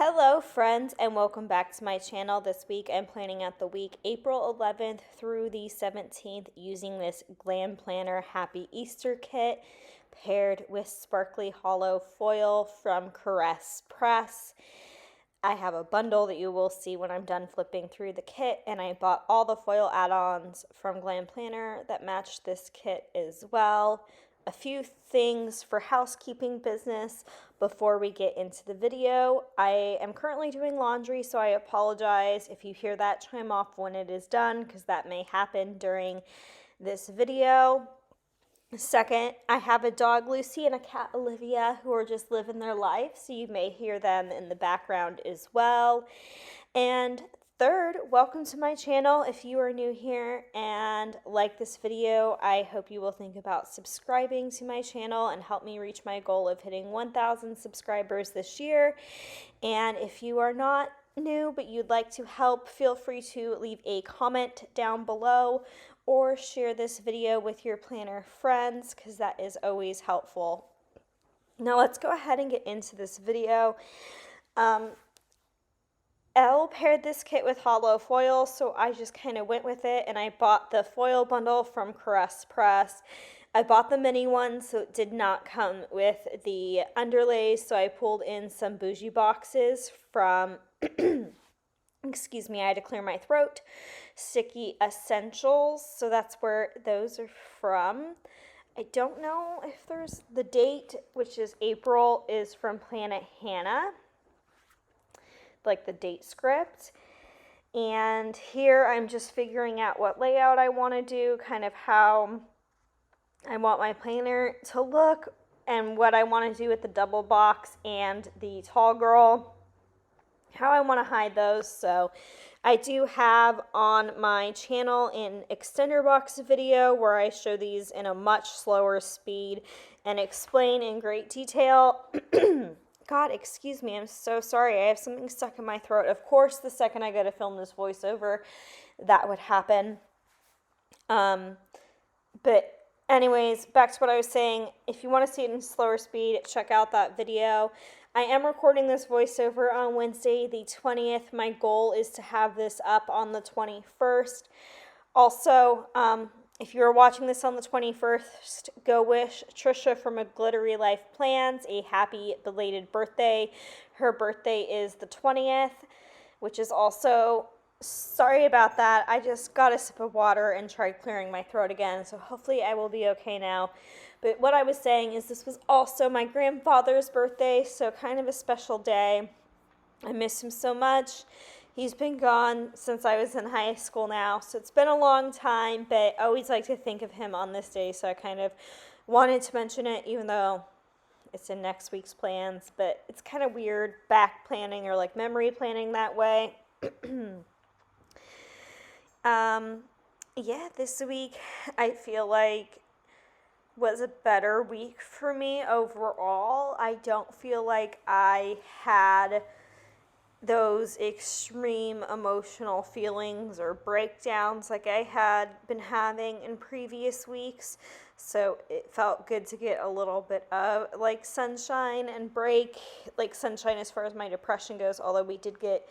Hello friends and welcome back to my channel. This week I'm planning out the week April 11th through the 17th using this Glam Planner Happy Easter kit paired with sparkly hollow foil from Caress Press. I have a bundle that you will see when I'm done flipping through the kit, and I bought all the foil add-ons from Glam Planner that match this kit as well. A few things for housekeeping business before we get into the video. I am currently doing laundry, so I apologize if you hear that chime off when it is done, because that may happen during this video. Second, I have a dog, Lucy, and a cat, Olivia, who are just living their life, so you may hear them in the background as well. And third, welcome to my channel. If you are new here and like this video, I hope you will think about subscribing to my channel and help me reach my goal of hitting 1,000 subscribers this year. And if you are not new but you'd like to help, feel free to leave a comment down below or share this video with your planner friends, because that is always helpful. Now let's go ahead and get into this video. Elle paired this kit with hollow foil, so I just kind of went with it, and I bought the foil bundle from Caress Press. I bought the mini one, so it did not come with the underlays, so I pulled in some bougie boxes from excuse me, I had to clear my throat. Sticky Essentials, so that's where those are from. I don't know if there's the date, which is April, is from Planet Hannah, like the date script. And here I'm just figuring out what layout I want to do, kind of how I want my planner to look, and what I want to do with the double box and the tall girl, how I want to hide those. So I do have on my channel an extender box video where I show these in a much slower speed and explain in great detail. God, excuse me, I'm so sorry. I have something stuck in my throat. Of course, the second I go to film this voiceover, that would happen. But anyways, back to what I was saying. If you want to see it in slower speed, check out that video. I am recording this voiceover on Wednesday, the 20th. My goal is to have this up on the 21st. Also, if you're watching this on the 21st, go wish Trisha from A Glittery Life Plans a happy belated birthday. Her birthday is the 20th, which is also, sorry about that. I just got a sip of water and tried clearing my throat again, so hopefully I will be okay now. But what I was saying is this was also my grandfather's birthday, so kind of a special day. I miss him so much. He's been gone since I was in high school now, so it's been a long time, but I always like to think of him on this day, so I kind of wanted to mention it, even though it's in next week's plans. But it's kind of weird back planning or like memory planning that way. Yeah, this week I feel like was a better week for me overall. I don't feel like I had those extreme emotional feelings or breakdowns like I had been having in previous weeks. So it felt good to get a little bit of like sunshine and break, like sunshine as far as my depression goes, although we did get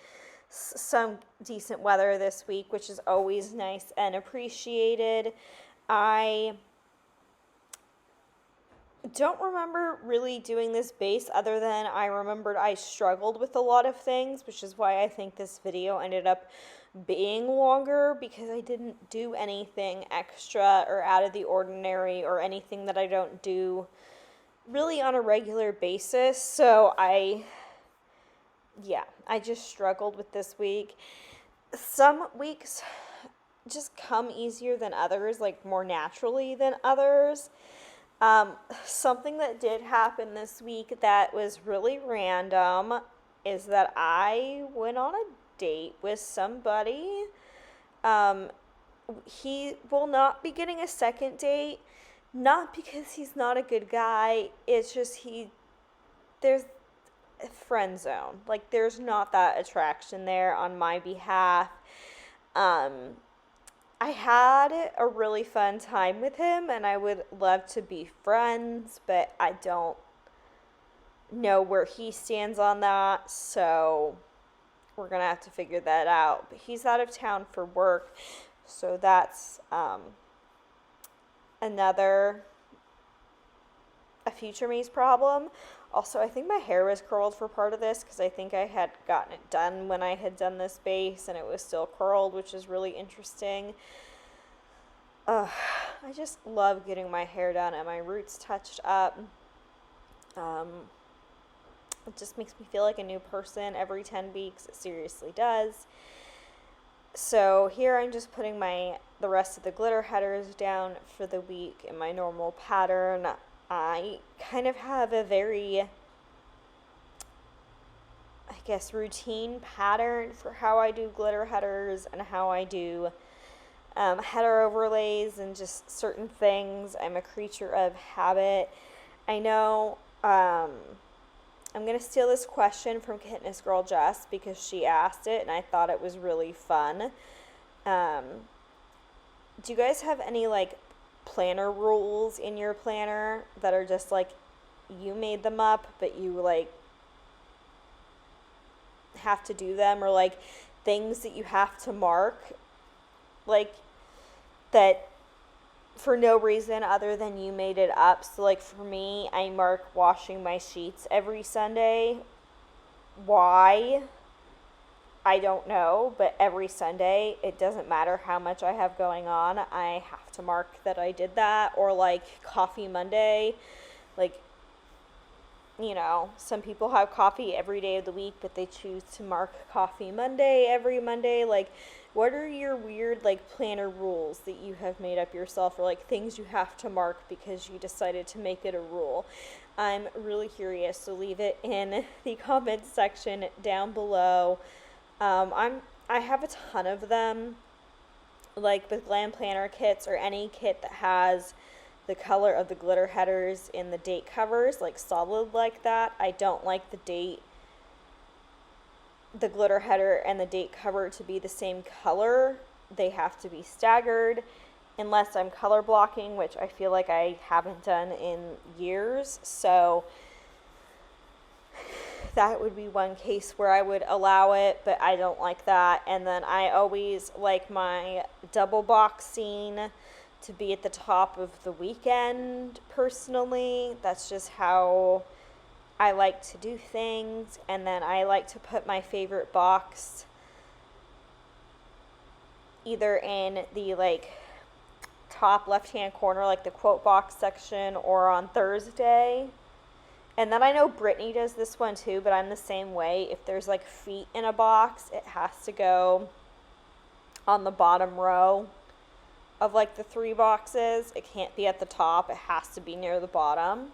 some decent weather this week, which is always nice and appreciated. I don't remember really doing this base other than I remembered I struggled with a lot of things, which is why I think this video ended up being longer, because I didn't do anything extra or out of the ordinary or anything that I don't do really on a regular basis. So I just struggled with this week. Some weeks just come easier than others, like more naturally than others. Something that did happen this week that was really random is that I went on a date with somebody. He will not be getting a second date, not because he's not a good guy, it's just there's a friend zone. Like, there's not that attraction there on my behalf. I had a really fun time with him, and I would love to be friends, but I don't know where he stands on that, so we're going to have to figure that out. But he's out of town for work, so that's another a future me's problem. Also, I think my hair was curled for part of this because I think I had gotten it done when I had done this base and it was still curled, which is really interesting. I just love getting my hair done and my roots touched up. It just makes me feel like a new person every 10 weeks. It seriously does. So here I'm just putting the rest of the glitter headers down for the week in my normal pattern. I kind of have a very, I guess, routine pattern for how I do glitter headers and how I do header overlays and just certain things. I'm a creature of habit. I know I'm going to steal this question from Kitness Girl Jess because she asked it and I thought it was really fun. Do you guys have any like planner rules in your planner that are just like you made them up but you like have to do them, or like things that you have to mark like that for no reason other than you made it up? So like for me, I mark washing my sheets every Sunday. Why? I don't know, but every Sunday, it doesn't matter how much I have going on, I have to mark that I did that. Or like Coffee Monday, like, you know, some people have coffee every day of the week, but they choose to mark Coffee Monday every Monday. Like, what are your weird, like, planner rules that you have made up yourself, or, like, things you have to mark because you decided to make it a rule? I'm really curious, so leave it in the comments section down below. I have a ton of them, like, with Glam Planner kits or any kit that has the color of the glitter headers in the date covers, like, solid like that. I don't like the glitter header and the date cover to be the same color. They have to be staggered unless I'm color blocking, which I feel like I haven't done in years. So that would be one case where I would allow it, but I don't like that. And then I always like my double boxing to be at the top of the weekend personally. That's just how I like to do things. And then I like to put my favorite box either in the like top left hand corner, like the quote box section, or on Thursday. And then I know Brittany does this one too, but I'm the same way. If there's like feet in a box, it has to go on the bottom row of like the 3 boxes. It can't be at the top. It has to be near the bottom.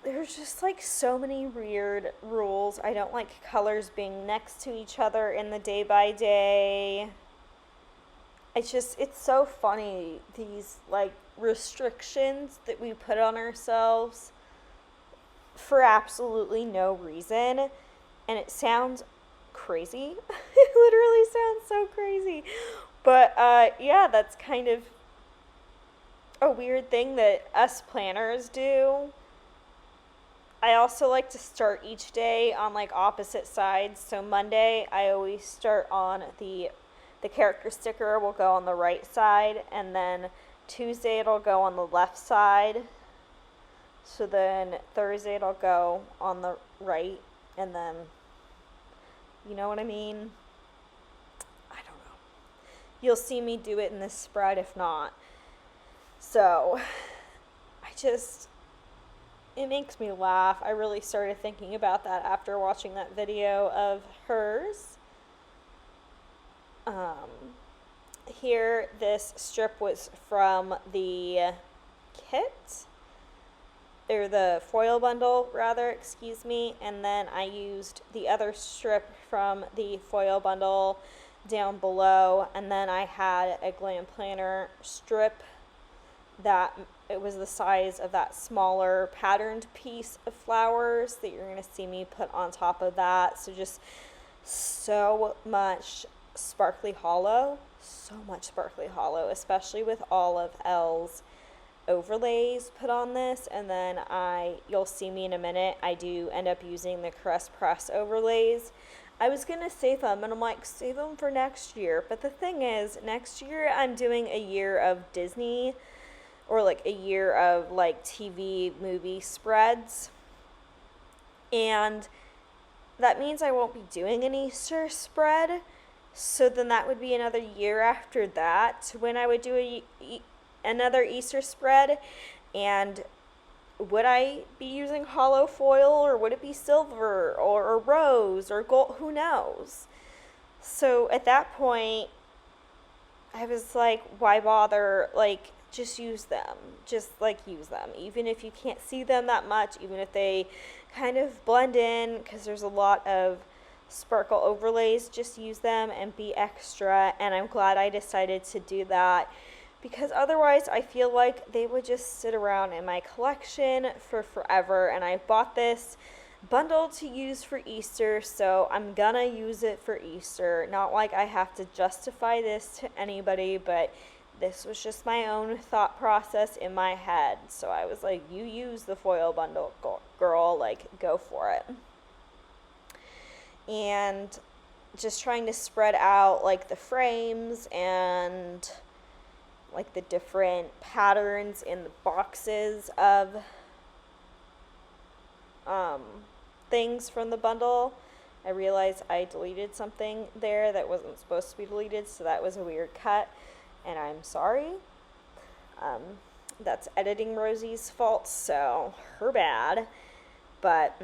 There's just like so many weird rules. I don't like colors being next to each other in the day by day. It's so funny, these like restrictions that we put on ourselves for absolutely no reason. And it sounds crazy. It literally sounds so crazy. But yeah, that's kind of a weird thing that us planners do. I also like to start each day on like opposite sides. So Monday, I always start on the character sticker will go on the right side, and then Tuesday it'll go on the left side. So then Thursday it'll go on the right, and then, you know what I mean? I don't know. You'll see me do it in this spread if not. So it makes me laugh. I really started thinking about that after watching that video of hers. Here, this strip was from the kit, or the foil bundle, rather, excuse me, and then I used the other strip from the foil bundle down below, and then I had a Glam Planner strip that it was the size of that smaller patterned piece of flowers that you're going to see me put on top of that. So just so much sparkly hollow, especially with all of Elle's overlays put on this, and then you'll see me in a minute, I do end up using the Crest Press overlays. I was going to save them, and I'm like, save them for next year. But the thing is, next year I'm doing a year of Disney, or like a year of like TV movie spreads. And that means I won't be doing an Easter spread. So then that would be another year after that when I would do another Easter spread. And would I be using hollow foil, or would it be silver or rose or gold? Who knows? So at that point, I was like, why bother? Like, just use them. Just like use them. Even if you can't see them that much, even if they kind of blend in, because there's a lot of sparkle overlays, just use them and be extra. And I'm glad I decided to do that, because otherwise I feel like they would just sit around in my collection for forever. And I bought this bundle to use for Easter, so I'm gonna use it for Easter. Not like I have to justify this to anybody, but this was just my own thought process in my head. So I was like, you use the foil bundle, girl, like, go for it. And just trying to spread out like the frames and like the different patterns in the boxes of things from the bundle. I realized I deleted something there that wasn't supposed to be deleted, so that was a weird cut, and I'm sorry. That's editing Rosey's fault, so her bad. But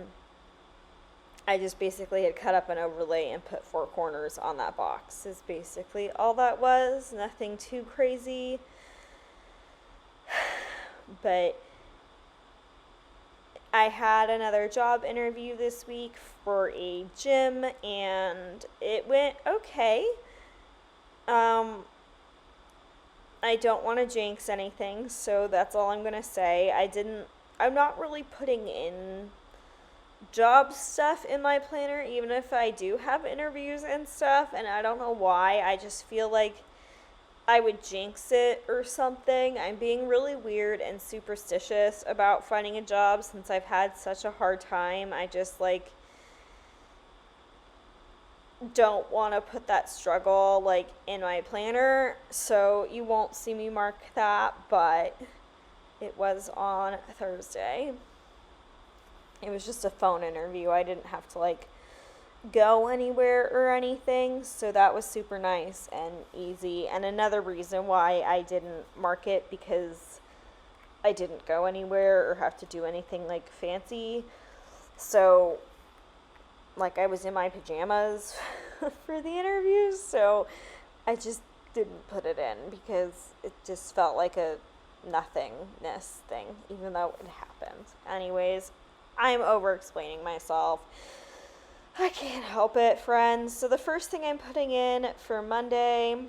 I just basically had cut up an overlay and put 4 corners on that box, is basically all that was. Nothing too crazy. But I had another job interview this week for a gym, and it went okay. I don't want to jinx anything, so that's all I'm going to say. I'm not really putting in job stuff in my planner, even if I do have interviews and stuff, and I don't know why. I just feel like I would jinx it or something. I'm being really weird and superstitious about finding a job since I've had such a hard time. I just like don't want to put that struggle like in my planner, so you won't see me mark that, but it was on Thursday. It was just a phone interview. I didn't have to like go anywhere or anything, so that was super nice and easy. And another reason why I didn't mark it, because I didn't go anywhere or have to do anything like fancy. So like I was in my pajamas for the interviews, so I just didn't put it in because it just felt like a nothingness thing, even though it happened. Anyways, I'm over-explaining myself. I can't help it, friends. So the first thing I'm putting in for Monday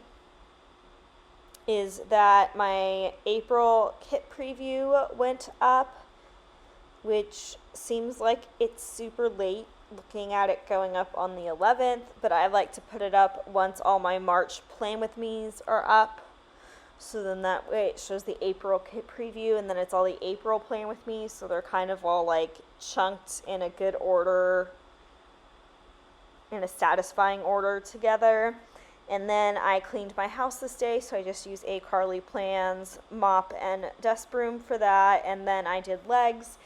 is that my April kit preview went up, which seems like it's super late looking at it going up on the 11th, but I like to put it up once all my March Plan With Me's are up. So then that way it shows the April kit preview, and then it's all the April Plan With Me, so they're kind of all like chunked in a good order, in a satisfying order together. And then I cleaned my house this day, so I just used a RoseyPlans mop and dust broom for that. And then I did legs,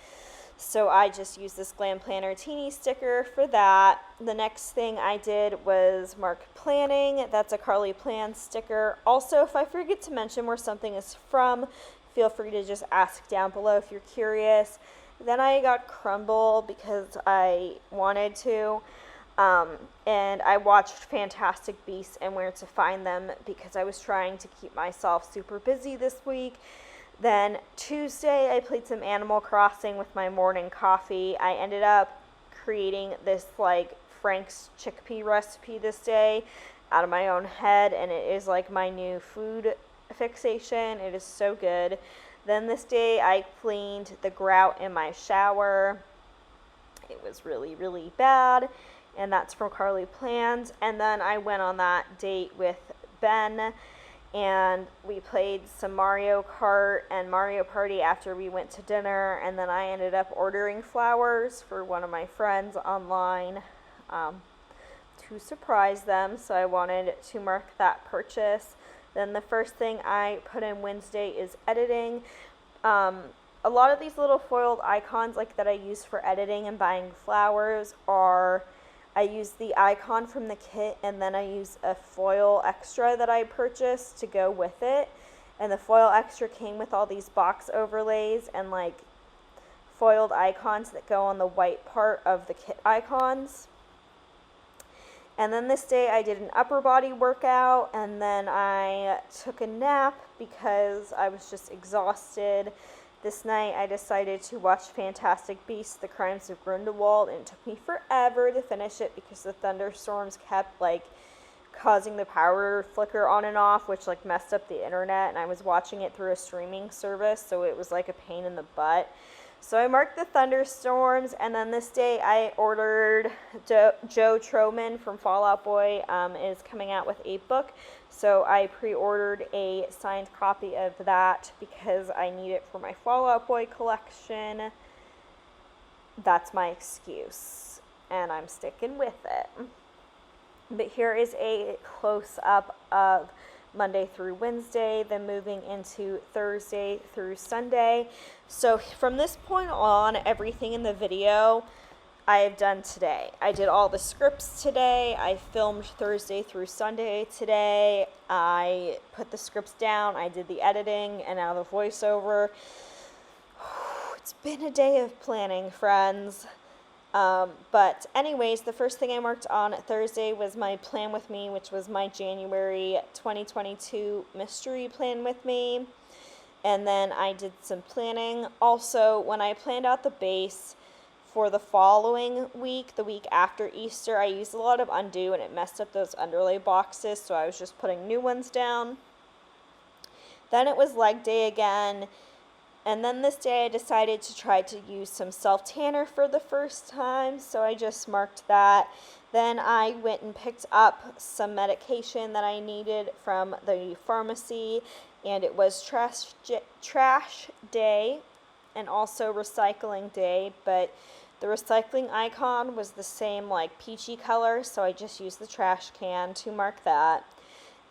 so I just used this Glam Planner teeny sticker for that. The next thing I did was mark planning. That's a RoseyPlans sticker. Also, if I forget to mention where something is from, feel free to just ask down below if you're curious. Then I got Crumble because I wanted to. And I watched Fantastic Beasts and Where to Find Them because I was trying to keep myself super busy this week. Then Tuesday, I played some Animal Crossing with my morning coffee. I ended up creating this like Frank's chickpea recipe this day out of my own head, and it is like my new food fixation. It is so good. Then this day, I cleaned the grout in my shower. It was really, really bad. And that's from RoseyPlans. And then I went on that date with Ben, and we played some Mario Kart and Mario Party after we went to dinner, and then I ended up ordering flowers for one of my friends online to surprise them, so I wanted to mark that purchase. Then the first thing I put in Wednesday is editing. A lot of these little foiled icons like that I use for editing and buying flowers are, I use the icon from the kit, and then I use a foil extra that I purchased to go with it. And the foil extra came with all these box overlays and like foiled icons that go on the white part of the kit icons. And then this day I did an upper body workout, and then I took a nap because I was just exhausted. This night I decided to watch Fantastic Beasts: The Crimes of Grindelwald, and it took me forever to finish it because the thunderstorms kept like causing the power to flicker on and off, which like messed up the internet, and I was watching it through a streaming service, so it was like a pain in the butt. So I marked the thunderstorms, and then this day I ordered Joe Troman from Fall Out Boy is coming out with a book. So I pre-ordered a signed copy of that because I need it for my Fall Out Boy collection. That's my excuse, and I'm sticking with it. But here is a close-up of Monday through Wednesday, then moving into Thursday through Sunday. So from this point on, everything in the video I have done today. I did all the scripts today. I filmed Thursday through Sunday today. I put the scripts down. I did the editing and now the voiceover. It's been a day of planning, friends. But anyways, the first thing I marked on Thursday was my plan with me, which was my January 2022 mystery plan with me. And then I did some planning. Also, when I planned out the base for the following week, the week after Easter, I used a lot of undo and it messed up those underlay boxes, so I was just putting new ones down. Then it was leg day again. And then this day I decided to try to use some self-tanner for the first time, so I just marked that. Then I went and picked up some medication that I needed from the pharmacy, and it was trash day and also recycling day, but the recycling icon was the same like peachy color, so I just used the trash can to mark that.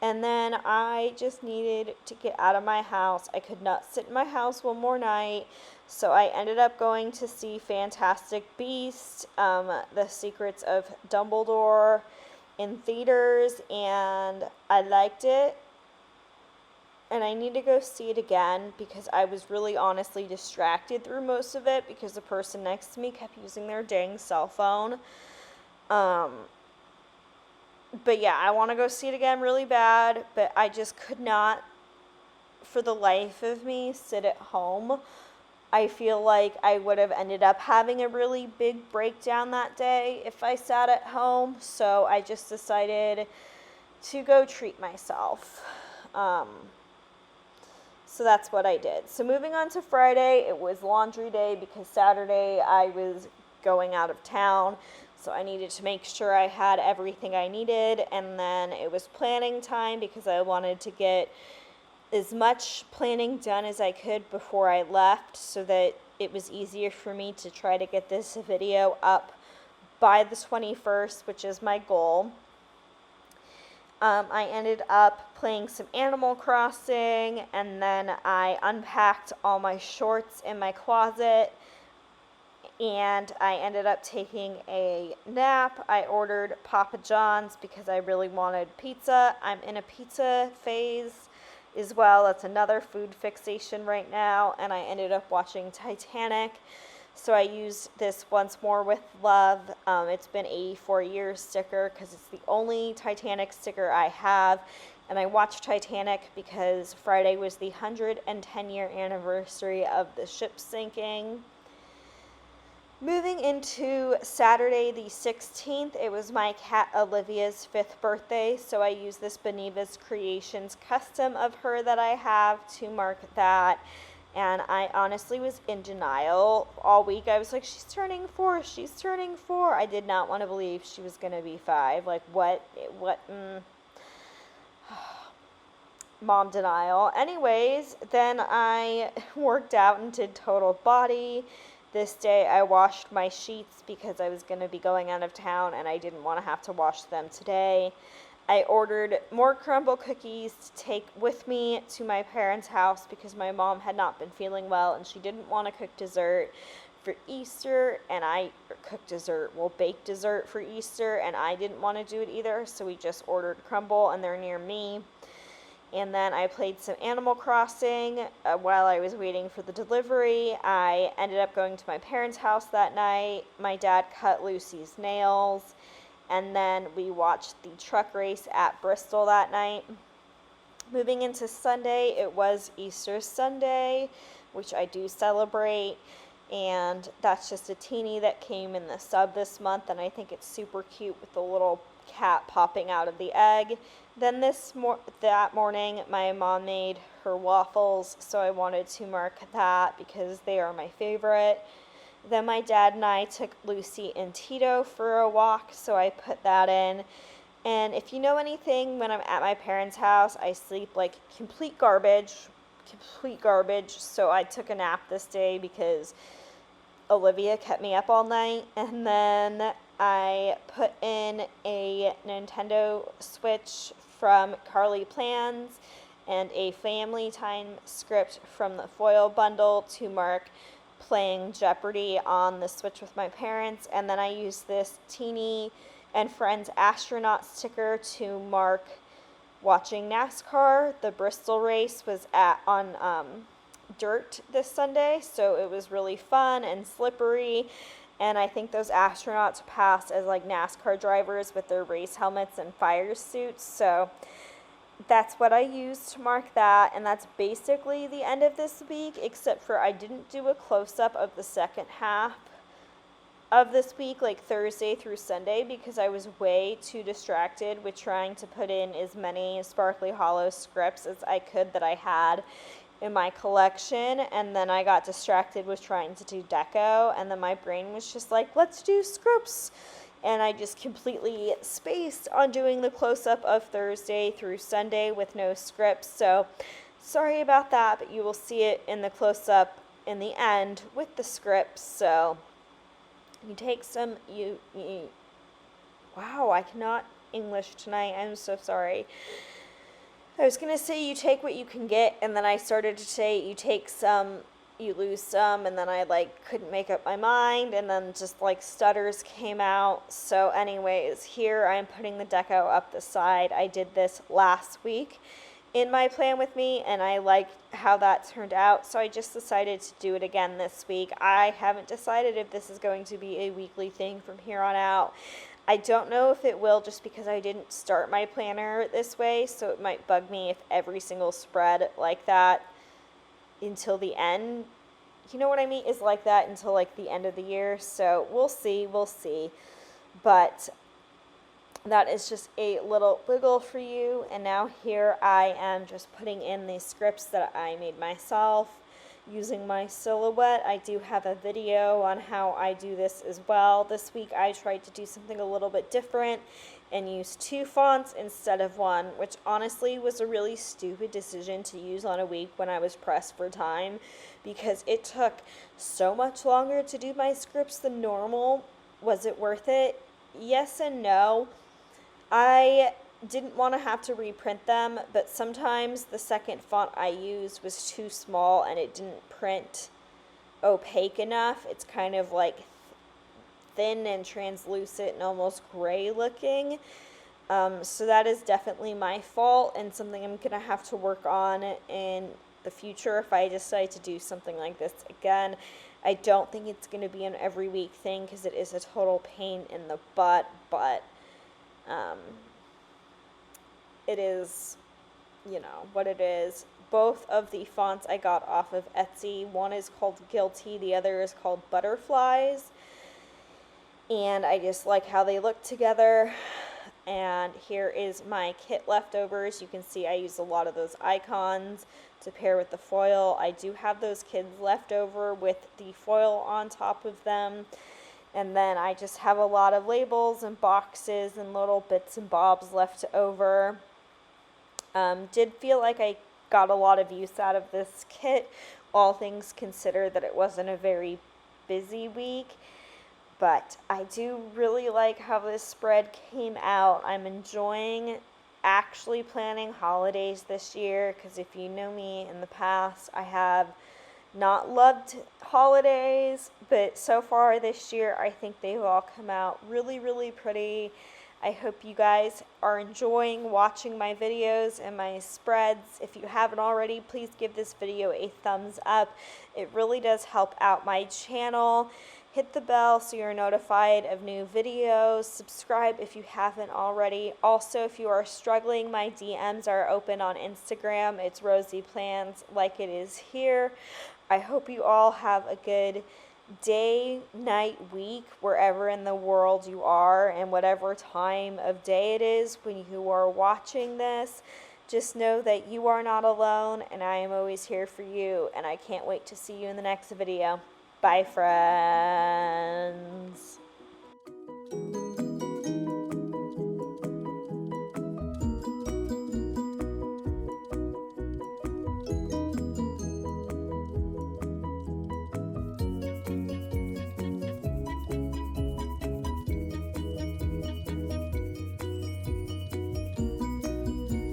And then I just needed to get out of my house. I could not sit in my house one more night, so I ended up going to see Fantastic Beasts, The Secrets of Dumbledore in theaters, and I liked it. And I need to go see it again because I was really honestly distracted through most of it because the person next to me kept using their dang cell phone. But yeah, I want to go see it again really bad, but I just could not, for the life of me, sit at home. I feel like I would have ended up having a really big breakdown that day if I sat at home, so I just decided to go treat myself. So that's what I did. So moving on to Friday, it was laundry day because Saturday I was going out of town. So I needed to make sure I had everything I needed, and then it was planning time because I wanted to get as much planning done as I could before I left so that it was easier for me to try to get this video up by the 21st, which is my goal. I ended up playing some Animal Crossing, and then I unpacked all my shorts in my closet. And I ended up taking a nap. I ordered Papa John's because I really wanted pizza. I'm in a pizza phase as well. That's another food fixation right now. And I ended up watching Titanic. So I used this Once More with Love. It's been 84 years sticker because it's the only Titanic sticker I have. And I watched Titanic because Friday was the 110-year anniversary of the ship sinking. Moving into Saturday the 16th, it was my cat Olivia's 5th birthday, so I used this Beneva's Creations custom of her that I have to mark that, and I honestly was in denial all week. I was like, she's turning 4, she's turning 4. I did not want to believe she was going to be 5. Like, what? mom denial. Anyways, then I worked out and did total body. This day I washed my sheets because I was going to be going out of town and I didn't want to have to wash them today. I ordered more crumble cookies to take with me to my parents' house because my mom had not been feeling well and she didn't want to cook dessert for Easter, and I baked dessert for Easter, and I didn't want to do it either, so we just ordered crumble, and they're near me. And then I played some Animal Crossing while I was waiting for the delivery. I ended up going to my parents' house that night. My dad cut Lucy's nails, and then we watched the truck race at Bristol that night. Moving into Sunday, it was Easter Sunday, which I do celebrate. And that's just a teeny that came in the sub this month, and I think it's super cute with the little cat popping out of the egg. Then that morning, my mom made her waffles, so I wanted to mark that because they are my favorite. Then my dad and I took Lucy and Tito for a walk, so I put that in. And if you know anything, when I'm at my parents' house, I sleep like complete garbage. So I took a nap this day because Olivia kept me up all night. And then I put in a Nintendo Switch from RoseyPlans and a family time script from the foil bundle to mark playing Jeopardy on the Switch with my parents. And then I used this Teeny and Friends astronaut sticker to mark watching NASCAR. The Bristol race was on dirt this Sunday, so it was really fun and slippery, and I think those astronauts passed as like NASCAR drivers with their race helmets and fire suits, so that's what I used to mark that. And that's basically the end of this week, except for I didn't do a close-up of the second half of this week, like Thursday through Sunday, because I was way too distracted with trying to put in as many Sparkly Hollow scripts as I could that I had in my collection, and then I got distracted with trying to do deco, and then my brain was just like, let's do scripts, and I just completely spaced on doing the close-up of Thursday through Sunday with no scripts. So sorry about that, but you will see it in the close-up in the end with the scripts. So you take some, wow, I cannot English tonight, I'm so sorry. I was going to say you take what you can get, and then I started to say you take some, you lose some, and then I couldn't make up my mind, and then just stutters came out. So anyways, here I'm putting the deco up the side. I did this last week in my plan with me, and I liked how that turned out, so I just decided to do it again this week. I haven't decided if this is going to be a weekly thing from here on out. I don't know if it will, just because I didn't start my planner this way, so it might bug me if every single spread like that until the end, you know what I mean, is like that until the end of the year. So we'll see. But that is just a little wiggle for you. And now here I am just putting in these scripts that I made myself using my silhouette. I do have a video on how I do this as well. This week I tried to do something a little bit different and use 2 fonts instead of 1, which honestly was a really stupid decision to use on a week when I was pressed for time, because it took so much longer to do my scripts than normal. Was it worth it? Yes and no. I didn't want to have to reprint them, but sometimes the second font I used was too small and it didn't print opaque enough. It's kind of thin and translucent and almost gray looking. So that is definitely my fault and something I'm going to have to work on in the future if I decide to do something like this again. I don't think it's going to be an every week thing because it is a total pain in the butt, but it is, what it is. Both of the fonts I got off of Etsy. One is called Guilty, the other is called Butterflies. And I just like how they look together. And here is my kit leftovers. You can see I use a lot of those icons to pair with the foil. I do have those kids left over with the foil on top of them. And then I just have a lot of labels and boxes and little bits and bobs left over. Did feel like I got a lot of use out of this kit, all things considered that it wasn't a very busy week. But I do really like how this spread came out. I'm enjoying actually planning holidays this year because if you know me in the past, I have not loved holidays, but so far this year I think they've all come out really, really pretty. I hope you guys are enjoying watching my videos and my spreads. If you haven't already, please give this video a thumbs up. It really does help out my channel. Hit the bell so you're notified of new videos. Subscribe if you haven't already. Also, if you are struggling, my DMs are open on Instagram. It's RoseyPlans like it is here. I hope you all have a good day, night, week, wherever in the world you are and whatever time of day it is when you are watching this. Just know that you are not alone and I am always here for you, and I can't wait to see you in the next video. Bye, friends.